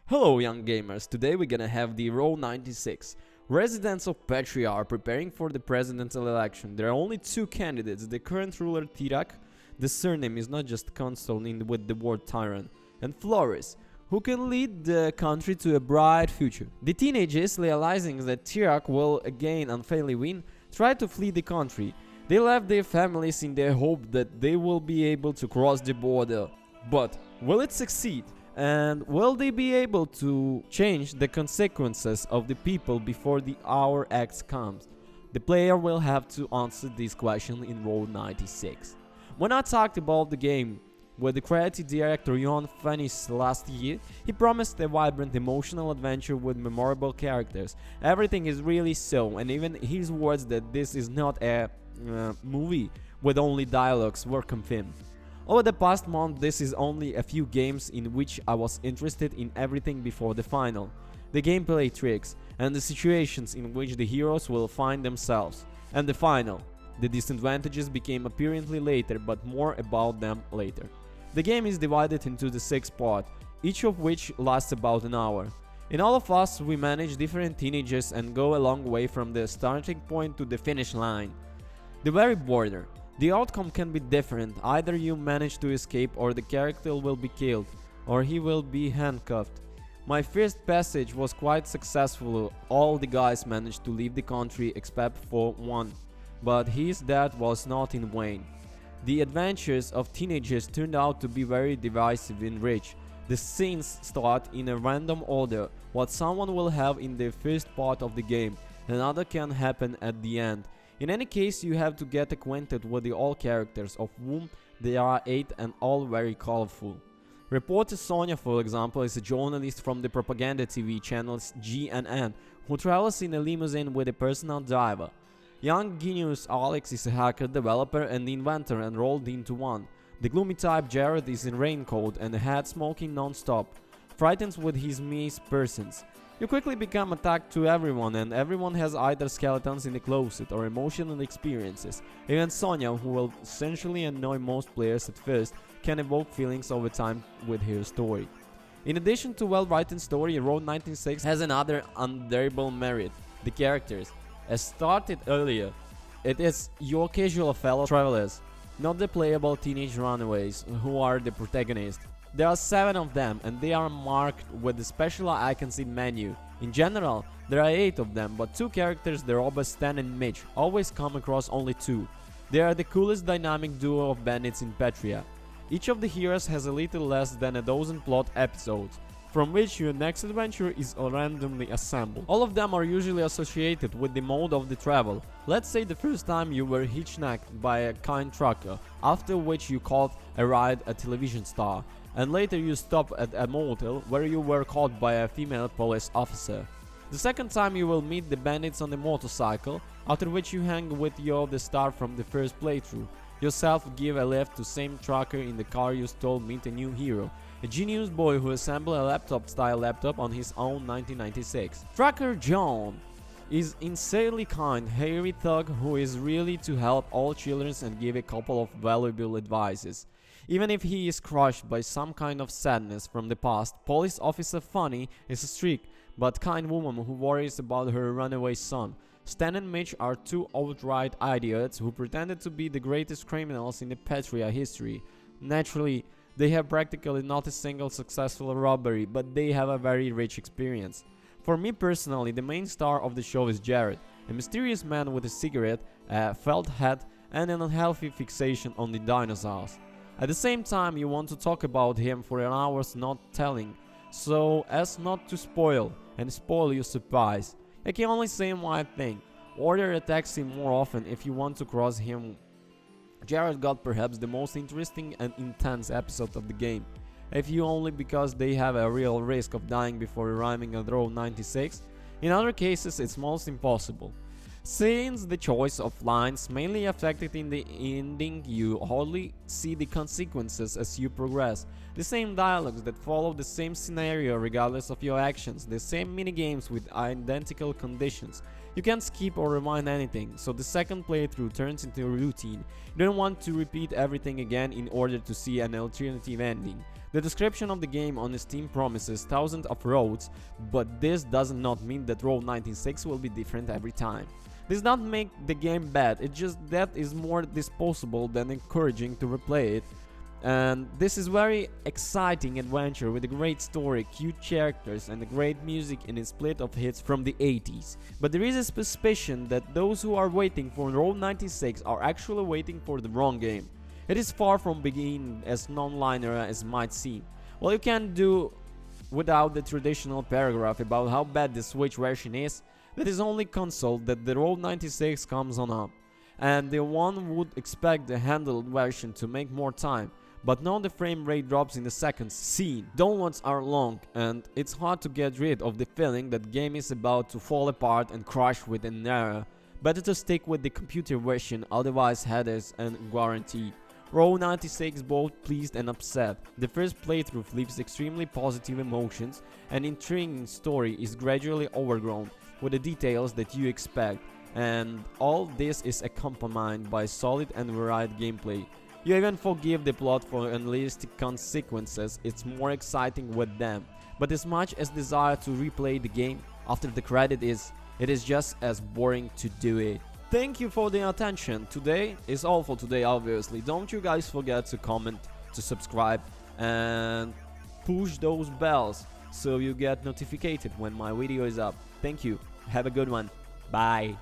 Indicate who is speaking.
Speaker 1: Hello young gamers, today we're gonna have the Row 96. Residents of Petria are preparing for the presidential election. There are only two candidates, the current ruler Tirak, the surname is not just consonant in with the word tyrant, and Flores, who can lead the country to a bright future. The teenagers, realizing that Tirak will again unfairly win, try to flee the country. They left their families in the hope that they will be able to cross the border. But will it succeed? And will they be able to change the consequences of the people before the hour X comes? The player will have to answer this question in Row 96. When I talked about the game with the creative director Jon Fanis last year, he promised a vibrant emotional adventure with memorable characters. Everything is really so, and even his words that this is not a movie with only dialogues were confirmed. Over the past month, this is only a few games in which I was interested in everything before the final. The gameplay tricks, and the situations in which the heroes will find themselves. And the final. The disadvantages became apparently later, but more about them later. The game is divided into the 6 parts, each of which lasts about an hour. In all of us, we manage different teenagers and go a long way from the starting point to the finish line. The very border. The outcome can be different, either you manage to escape or the character will be killed, or he will be handcuffed. My first passage was quite successful, all the guys managed to leave the country except for one, but his death was not in vain. The adventures of teenagers turned out to be very divisive and rich. The scenes start in a random order, what someone will have in the first part of the game, another can happen at the end. In any case, you have to get acquainted with the all characters, of whom there are 8 and all very colorful. Reporter Sonia, for example, is a journalist from the propaganda TV channels GNN, who travels in a limousine with a personal driver. Young genius Alex is a hacker, developer and inventor and rolled into one. The gloomy type Jared is in raincoat and a hat smoking non-stop, frightened with his mispersons. You quickly become attacked to everyone, and everyone has either skeletons in the closet or emotional experiences. Even Sonia, who will essentially annoy most players at first, can evoke feelings over time with her story. In addition to well-written story, Road 96 has another undeniable merit, the characters. As started earlier, it is your casual fellow travelers, not the playable teenage runaways, who are the protagonists. There are 7 of them, and they are marked with the special icons in menu. In general, there are 8 of them, but 2 characters, the robbers Stan and Mitch, always come across only 2. They are the coolest dynamic duo of bandits in Petria. Each of the heroes has a little less than a dozen plot episodes, from which your next adventure is randomly assembled. All of them are usually associated with the mode of the travel. Let's say the first time you were hitchhiked by a kind trucker, after which you caught a ride a television star, and later you stopped at a motel where you were caught by a female police officer. The second time you will meet the bandits on the motorcycle, after which you hang with the star from the first playthrough. Yourself give a lift to same trucker in the car you stole, meet a new hero, a genius boy who assembled a laptop-style laptop on his own 1996. Trucker John is insanely kind, hairy thug who is really to help all children and give a couple of valuable advices. Even if he is crushed by some kind of sadness from the past, police officer Funny is a strict but kind woman who worries about her runaway son. Stan and Mitch are 2 outright idiots who pretended to be the greatest criminals in the Petria history. Naturally, they have practically not a single successful robbery, but they have a very rich experience. For me personally, the main star of the show is Jared, a mysterious man with a cigarette, a felt hat, and an unhealthy fixation on the dinosaurs. At the same time, you want to talk about him for an hour's not telling, so as not to spoil and spoil your surprise. I can only say one thing: order a taxi more often if you want to cross him. Jared got perhaps the most interesting and intense episode of the game, if you only because they have a real risk of dying before arriving at Row 96. In other cases, it's most impossible. Since the choice of lines mainly affected in the ending, you hardly see the consequences as you progress. The same dialogues that follow the same scenario regardless of your actions, the same minigames with identical conditions. You can't skip or rewind anything, so the second playthrough turns into a routine. You don't want to repeat everything again in order to see an alternative ending. The description of the game on Steam promises thousands of roads, but this does not mean that Road 96 will be different every time. This does not make the game bad, it's just that is more disposable than encouraging to replay it. And this is very exciting adventure with a great story, cute characters and a great music in a split of hits from the 80s. But there is a suspicion that those who are waiting for Road 96 are actually waiting for the wrong game. It is far from being as non-linear as it might seem. Well, you can't do without the traditional paragraph about how bad the Switch version is. That is only console that the Road 96 comes on up. And the one would expect the handheld version to make more time. But now the frame rate drops in the seconds seen. Downloads are long and it's hard to get rid of the feeling that game is about to fall apart and crash within an era. Better to stick with the computer version, otherwise headers and guaranteed. Row 96 both pleased and upset. The first playthrough leaves extremely positive emotions, and intriguing story is gradually overgrown with the details that you expect, and all this is accompanied by solid and varied gameplay. You even forgive the plot for unrealistic consequences, it's more exciting with them. But as much as desire to replay the game after the credit it is just as boring to do it. Thank you for the attention. Today is all for today, obviously. Don't you guys forget to comment, to subscribe and push those bells so you get notified when my video is up. Thank you. Have a good one. Bye.